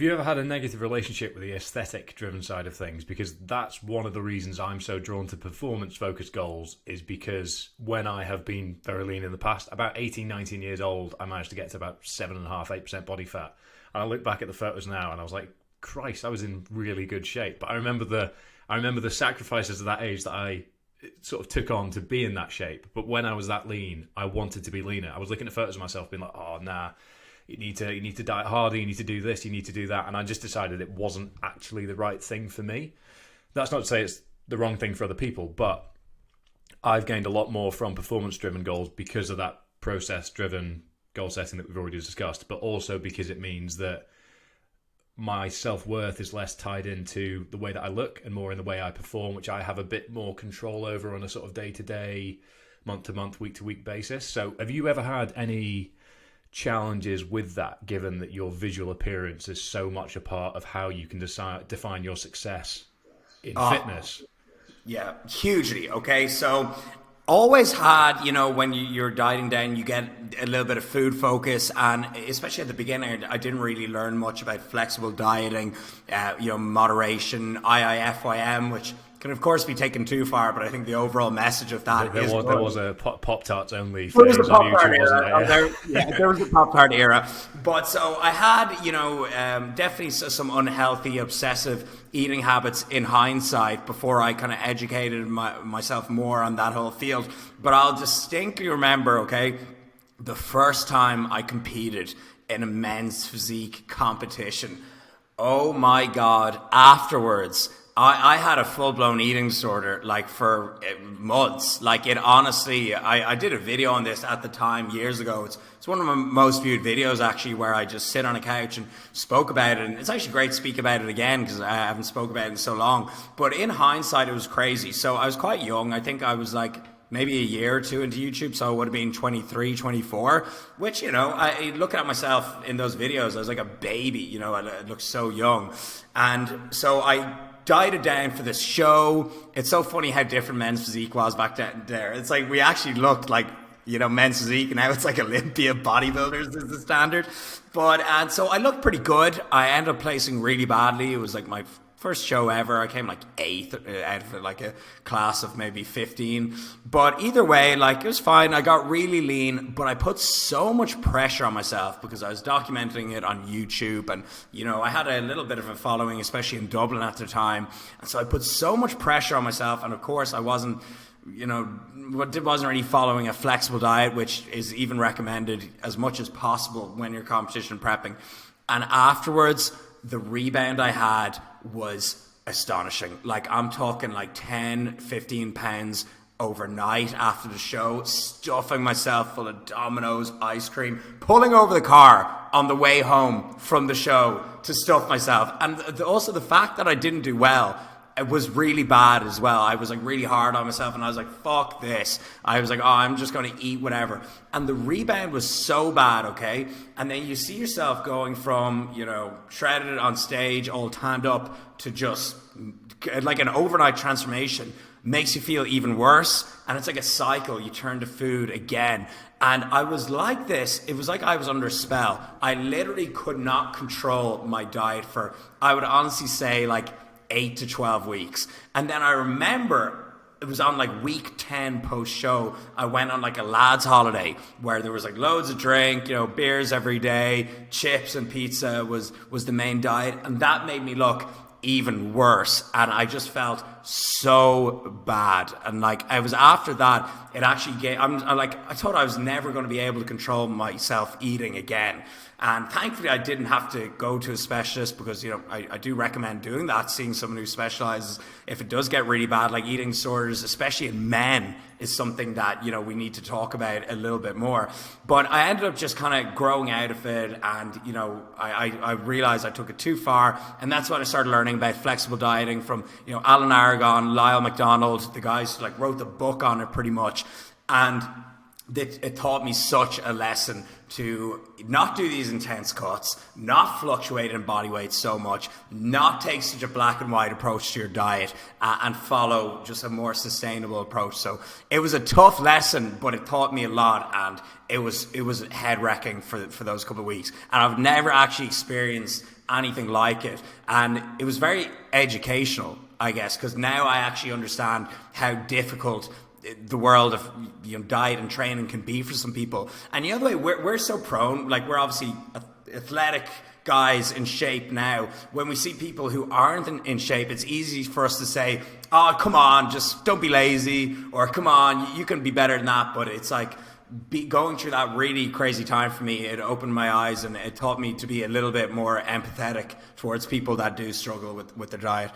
Have you ever had a negative relationship with the aesthetic driven side of things? Because that's one of the reasons I'm so drawn to performance focused goals, is because when I have been very lean in the past, about 18, 19 years old, I managed to get to about 7.5%, 8% body fat. And I look back at the photos now and I was like, Christ, I was in really good shape. But I remember the sacrifices at that age that I sort of took on to be in that shape. But when I was that lean, I wanted to be leaner. I was looking at photos of myself being like, oh, nah. You need to diet harder, you need to do this, you need to do that. And I just decided it wasn't actually the right thing for me. That's not to say it's the wrong thing for other people, but I've gained a lot more from performance-driven goals because of that process-driven goal setting that we've already discussed, but also because it means that my self-worth is less tied into the way that I look and more in the way I perform, which I have a bit more control over on a sort of day-to-day, month-to-month, week-to-week basis. So have you ever had any challenges with that, given that your visual appearance is so much a part of how you can define your success in fitness? Yeah, hugely. Okay, so always had, when you're dieting down, you get a little bit of food focus, and especially at the beginning, I didn't really learn much about flexible dieting, moderation, IIFYM, which can of course be taken too far, but I think the overall message of that there is was a Pop-Tarts only phase on YouTube, wasn't there? There was a Pop-Tart era. But so I had, definitely some unhealthy, obsessive eating habits in hindsight before I kind of educated myself more on that whole field. But I'll distinctly remember, okay, the first time I competed in a men's physique competition. Oh my God, afterwards, I had a full-blown eating disorder, like, for months. Like, it honestly, I did a video on this at the time, years ago. It's one of my most viewed videos, actually, where I just sit on a couch and spoke about it. And it's actually great to speak about it again, because I haven't spoken about it in so long. But in hindsight, it was crazy. So I was quite young. I think I was like maybe a year or two into YouTube, so I would have been 23, 24, which, I looking at myself in those videos, I was like a baby, I looked so young. And so I dieted down for this show. It's so funny how different men's physique was back there. It's like we actually looked like, men's physique, and now it's like Olympia bodybuilders is the standard. And so I looked pretty good. I ended up placing really badly. It was like my first show ever. I came like 8th out of like a class of maybe 15. But either way, like, it was fine. I got really lean, but I put so much pressure on myself because I was documenting it on YouTube, and I had a little bit of a following, especially in Dublin at the time. And so I put so much pressure on myself, and of course I wasn't really following a flexible diet, which is even recommended as much as possible when you're competition prepping. And afterwards, the rebound I had was astonishing. Like, I'm talking like 10, 15 pounds overnight after the show, stuffing myself full of Domino's, ice cream, pulling over the car on the way home from the show to stuff myself. And also the fact that I didn't do well, it was really bad as well. I was like really hard on myself, and I was like, fuck this. I was like, oh, I'm just going to eat whatever. And the rebound was so bad, okay? And then you see yourself going from, shredded on stage, all tanned up, to just like an overnight transformation. Makes you feel even worse. And it's like a cycle. You turn to food again. And I was like this. It was like I was under a spell. I literally could not control my diet for, I would honestly say, like 8 to 12 weeks. And then I remember it was on like week 10 post show. I went on like a lads holiday where there was like loads of drink, beers every day, chips and pizza was the main diet. And that made me look even worse, and I just felt so bad. And like, I was after that, it actually gave, I thought I was never going to be able to control myself eating again. And thankfully I didn't have to go to a specialist, because I do recommend doing that, seeing someone who specializes if it does get really bad. Like, eating disorders, especially in men, is something that we need to talk about a little bit more. But I ended up just kind of growing out of it, and I realized I took it too far, and that's when I started learning about flexible dieting from Alan Aragon, Lyle McDonald, the guys who like wrote the book on it pretty much. And it taught me such a lesson to not do these intense cuts, not fluctuate in body weight so much, not take such a black and white approach to your diet, and follow just a more sustainable approach. So it was a tough lesson, but it taught me a lot, and it was head wrecking for those couple of weeks. And I've never actually experienced anything like it, and it was very educational, I guess, because now I actually understand how difficult the world of diet and training can be for some people. And the other way, we're so prone, like we're obviously athletic guys in shape now. When we see people who aren't in shape, it's easy for us to say, oh, come on, just don't be lazy, or come on, you can be better than that. But it's like, going through that really crazy time for me, it opened my eyes, and it taught me to be a little bit more empathetic towards people that do struggle with their diet.